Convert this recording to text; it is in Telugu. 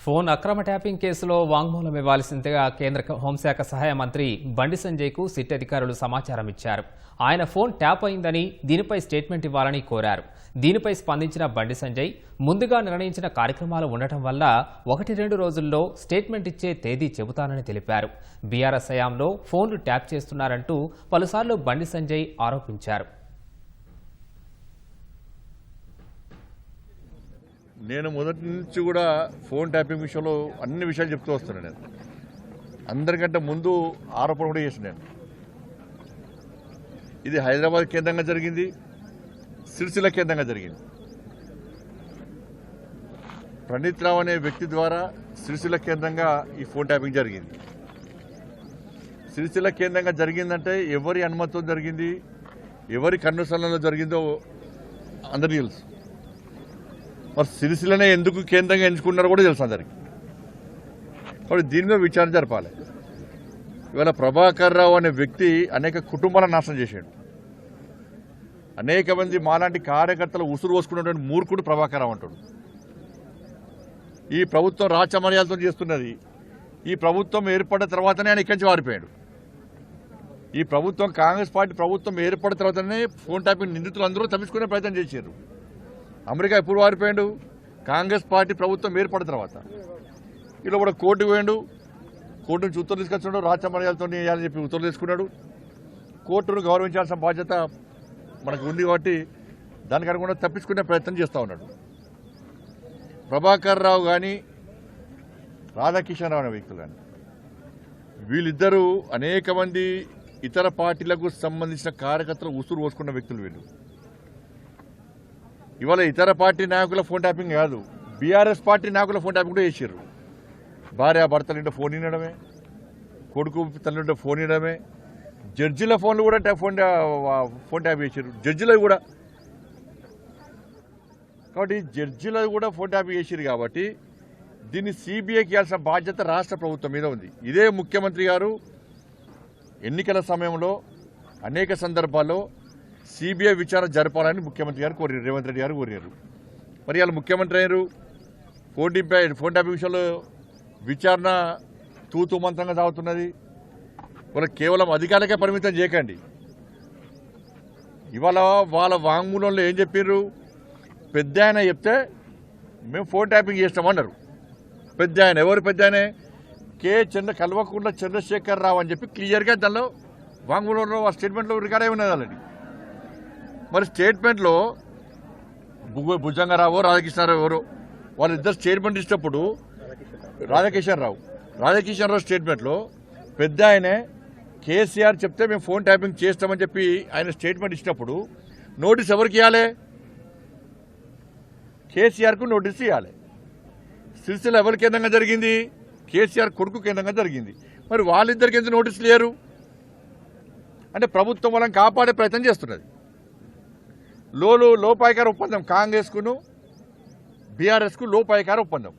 ఫోన్ అక్రమ ట్యాపింగ్ కేసులో వాంగ్మూలం ఇవ్వాల్సిందిగా కేంద్ర హోంశాఖ సహాయ మంత్రి బండి సంజయ్కు సిట్ అధికారులు సమాచారం ఇచ్చారు. ఆయన ఫోన్ ట్యాప్ అయిందని, దీనిపై స్టేట్మెంట్ ఇవ్వాలని కోరారు. దీనిపై స్పందించిన బండి సంజయ్, ముందుగా నిర్ణయించిన కార్యక్రమాలు ఉండటం వల్ల 1-2 రోజుల్లో స్టేట్మెంట్ ఇచ్చే తేదీ చెబుతానని తెలిపారు. బీఆర్ఎస్ హయాంలో ఫోన్లు ట్యాప్ చేస్తున్నారంటూ పలుసార్లు బండి సంజయ్ ఆరోపించారు. నేను మొదటి నుంచి కూడా ఫోన్ ట్యాపింగ్ విషయంలో అన్ని విషయాలు చెప్తూ వస్తున్నాను. నేను అందరికంటే ముందు ఆరోపణ కూడా చేసినాను. ఇది హైదరాబాద్ కేంద్రంగా జరిగింది, సిరిసిల్ల కేంద్రంగా జరిగింది. ప్రణీత్ రావు అనే వ్యక్తి ద్వారా సిరిసిల్ల కేంద్రంగా ఈ ఫోన్ ట్యాపింగ్ జరిగింది. సిరిసిల్ల కేంద్రంగా జరిగిందంటే ఎవరి అనుమతితో జరిగింది, ఎవరి కన్నుసరణలో జరిగిందో అందరికీ తెలుసు. మరి సిరిసిల్లనే ఎందుకు కేంద్రంగా ఎంచుకున్నారో కూడా తెలుసు అందరికి. కాబట్టి దీని మీద విచారణ జరపాలి. ఇవాళ ప్రభాకర్ రావు అనే వ్యక్తి అనేక కుటుంబాలను నాశనం చేశాడు. అనేక మంది మాలాంటి కార్యకర్తలు ఉసురు పోసుకున్నటువంటి మూర్ఖుడు ప్రభాకర్ రావు అంటాడు. ఈ ప్రభుత్వం రాచమర్యాదతో చేస్తున్నది. ఈ ప్రభుత్వం ఏర్పడిన తర్వాతనే ఆయన ఇక్కడి నుంచి వారిపోయాడు. ఈ ప్రభుత్వం కాంగ్రెస్ పార్టీ ప్రభుత్వం ఏర్పడిన తర్వాతనే ఫోన్ ట్యాపింగ్ నిందితులు అందరూ తప్పించుకునే ప్రయత్నం చేశారు. అమెరికా ఎప్పుడు వారిపోయాడు? కాంగ్రెస్ పార్టీ ప్రభుత్వం ఏర్పడిన తర్వాత. ఇలా కూడా కోర్టుకు పోయాడు. కోర్టు నుంచి ఉత్తర్వులు తీసుకొచ్చాడు. రాచమర్యాదతో వేయాలని చెప్పి ఉత్తర్వులు తీసుకున్నాడు. కోర్టును గౌరవించాల్సిన బాధ్యత మనకు ఉంది కాబట్టి దానికి అనుగుణంగా తప్పించుకునే ప్రయత్నం చేస్తూ ఉన్నాడు. ప్రభాకర్ రావు కానీ రాధాకిషన్ రావు అనే వ్యక్తులు కానీ వీళ్ళిద్దరూ అనేక మంది ఇతర పార్టీలకు సంబంధించిన కార్యకర్తలు ఉసురు పోసుకున్న వ్యక్తులు వీళ్ళు. ఇవాళ ఇతర పార్టీ నాయకుల ఫోన్ ట్యాపింగ్ కాదు, బీఆర్ఎస్ పార్టీ నాయకుల ఫోన్ ట్యాపింగ్ కూడా చేశారు. భార్య భర్తలుంటే ఫోన్ వినడమే, కొడుకు తల్లింటే ఫోన్ వినడమే, జడ్జిల ఫోన్లు కూడా ఫోన్ ట్యాప్ చేశారు. జడ్జిలు కూడా కాబట్టి జడ్జిలు కూడా ఫోన్ ట్యాప్ చేశారు. కాబట్టి దీన్ని సిబిఐకి ఇవ్వాల్సిన బాధ్యత రాష్ట్ర ప్రభుత్వం మీద ఉంది. ఇదే ముఖ్యమంత్రి గారు ఎన్నికల సమయంలో అనేక సందర్భాల్లో సిబిఐ విచారణ జరపాలని ముఖ్యమంత్రి గారు కోరారు, రేవంత్ రెడ్డి గారు కోరారు. మరి వాళ్ళు ముఖ్యమంత్రి అయ్యారు. ఫోన్ ట్యాపింగ్ విషయంలో విచారణ తూతూ మంత్రంగా సాగుతున్నది. వాళ్ళు కేవలం అధికారులకే పరిమితం చేయకండి. ఇవాళ వాళ్ళ వాంగ్మూలంలో ఏం చెప్పారు? పెద్ద ఆయన చెప్తే మేము ఫోన్ ట్యాపింగ్ చేస్తామన్నారు. పెద్ద ఆయన ఎవరు? పెద్ద ఆయన కల్వకుంట్ల చంద్రశేఖర్ రావు అని చెప్పి క్లియర్గా దానిలో వాంగ్మూలంలో ఆ స్టేట్మెంట్లో రికార్డ్ అయి ఉన్నది ఆల్రెడీ. మరి స్టేట్మెంట్లో భుజంగరావు రాధాకృష్ణరావు ఎవరు వాళ్ళిద్దరు స్టేట్మెంట్ ఇచ్చినప్పుడు రాధాకిషన్ రావు స్టేట్మెంట్లో పెద్ద ఆయనే కేసీఆర్ చెప్తే మేము ఫోన్ ట్యాపింగ్ చేస్తామని చెప్పి ఆయన స్టేట్మెంట్ ఇచ్చినప్పుడు నోటీస్ ఎవరికి ఇవ్వాలి? కేసీఆర్కు నోటీస్ ఇవ్వాలి. సిరిసిల్ల ఎవరి కేంద్రంగా జరిగింది? కేసీఆర్ కొడుకు కేంద్రంగా జరిగింది. మరి వాళ్ళిద్దరికి ఎందుకు నోటీసులు లేరు? అంటే ప్రభుత్వం వాళ్ళని కాపాడే ప్రయత్నం చేస్తున్నది. లోపాయకార ఒప్పందం, కాంగ్రెస్కును బీఆర్ఎస్కు లోపాయకార ఒప్పందం.